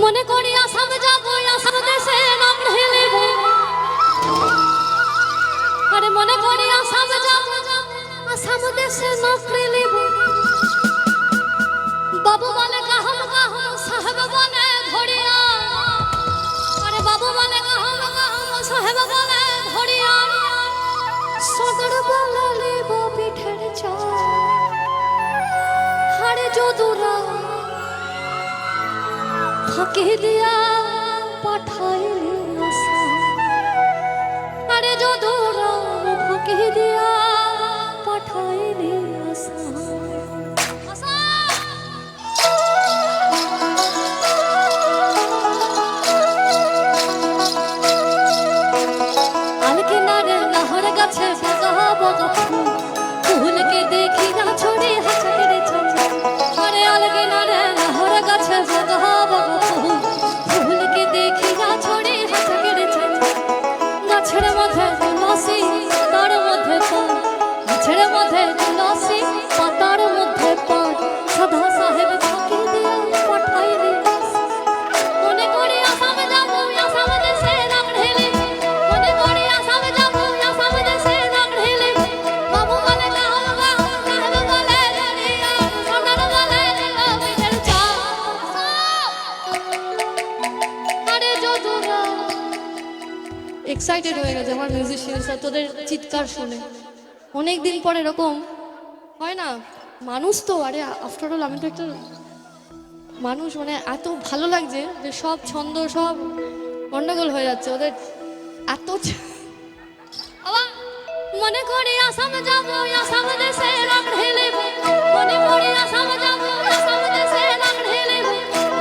মনে করি আসাম যাবো, আসাম দেশে নাম ঢেলিব। আরে মনে করি আসাম যাবো, আসাম দেশে নাম ঢেলিব। বাবু বলে গাহম গাহম, সাহেব বলে ঘড়িয়া। আরে বাবু বলে গাহম গাহম, সাহেব বলে ঘড়িয়া। সদর বলে লিব পিঠের চাল, হাড়ে যদুরা ফাঁকি দিয়া পাঠাইলি আসাম। আরে যদুরা ফাঁকি দিয়া পাঠাইলি আসাম। আলকিনারে লাহর গাছে বগা বগা ফুল, ফুলকে দেখি না ছড়ে হাজারে চাঁদ। আরে আলকিনারে লাহর গাছে বগা বগা ফুল, ফুলকে দেখি না ছড়ে হাজারে চাঁদ। গাছের মধ্যে তুলসী, তার মধ্যে পান। গাছের মধ্যে তুলসী, পাতার মধ্যে পান। সদা সাহেব ফাঁকি দিয়া পাঠাইলি আসাম। মনে করি আসাম যাবো, আসাম দেশে নাম ঢেলিব। মনে করি আসাম যাবো, আসাম দেশে নাম ঢেলিব। বাবু বলে গাহম গাহম, সাহেব বলে ঘড়িয়া। সদর বলে লিব পিঠের চাল। আরে যদুরা এক্সাইটেড হয়ে গেছে আমার মিউজিশিয়ানসরা তোদের চিৎকার শুনে। অনেক দিন পর এরকম হয় না, মানুষ তো, আরে আফটার অল আমি তো একটা মানুষ, মানে এত ভালো লাগছে যে সব ছন্দ সব গন্ডগোল হয়ে যাচ্ছে ওদের এত। আবার মনে করি আসাম যাবো, আসাম দেশে নাম ঢেলিব। মনে করি আসাম যাবো, আসাম দেশে নাম ঢেলিব।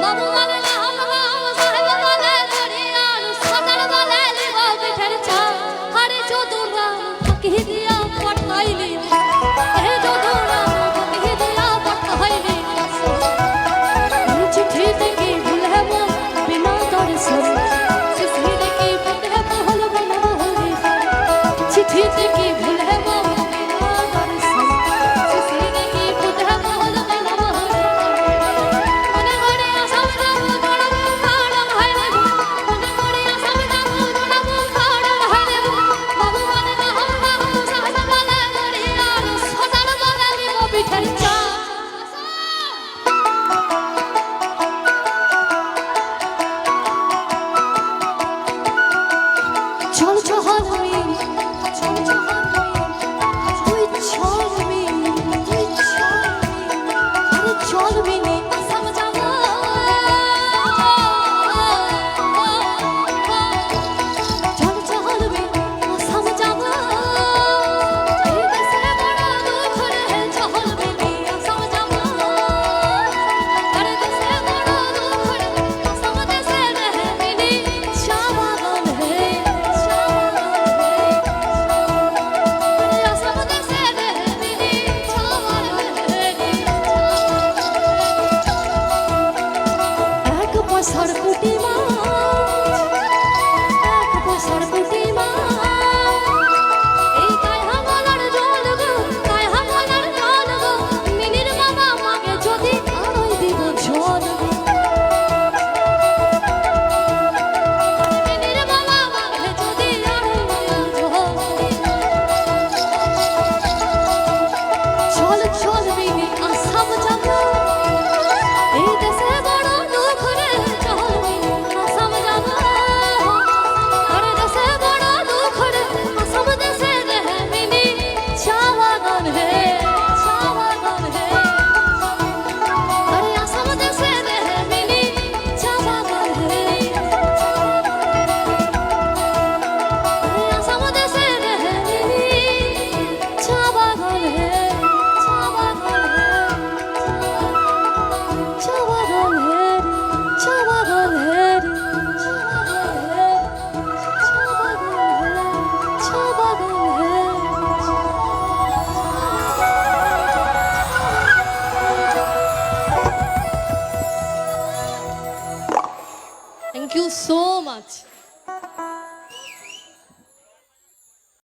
বাবু বলে গাহম গাহম, সাহেব বলে ঘড়িয়া। সদর বলে লিব পিঠের চাল। আরে যদুরা ফাঁকি দিয়া পাঠাইলি, হে যদুরা ফাঁকি দিয়া পাঠাইলি আসাম। চিঠি থেকে ভুলব বিনা দর্শন, চিঠি থেকে ভুলব বিনা হরি। চিঠি থেকে ভুলব বিনা দর্শন, চিঠি থেকে ভুলব বিনা হরি। মনে করি আসাম যাবো, দৌড়াবো খাড়ম হাইলেব। মনে করি আসাম যাবো, দৌড়াবো খাড়ম হাইলেব। বাবু বলে গাহম গাহম, সাহেব বলে ঘড়িয়া। সদর বলে লিব পিঠের চাল। চল চহলমি, চল চহলমি, তুই চলমি, তুই চলমি। আরে চলমি নি আসাম যাবো। চল চহলমি, আসাম যাবো। এই দেশে বড় দুঃখ রে, চহলমি নি আসাম যাবো। আরে দেশে বড় দুঃখ রে, আসাম দেশে রেহমিনি শাবাগন হে। এক পয়সার কুটি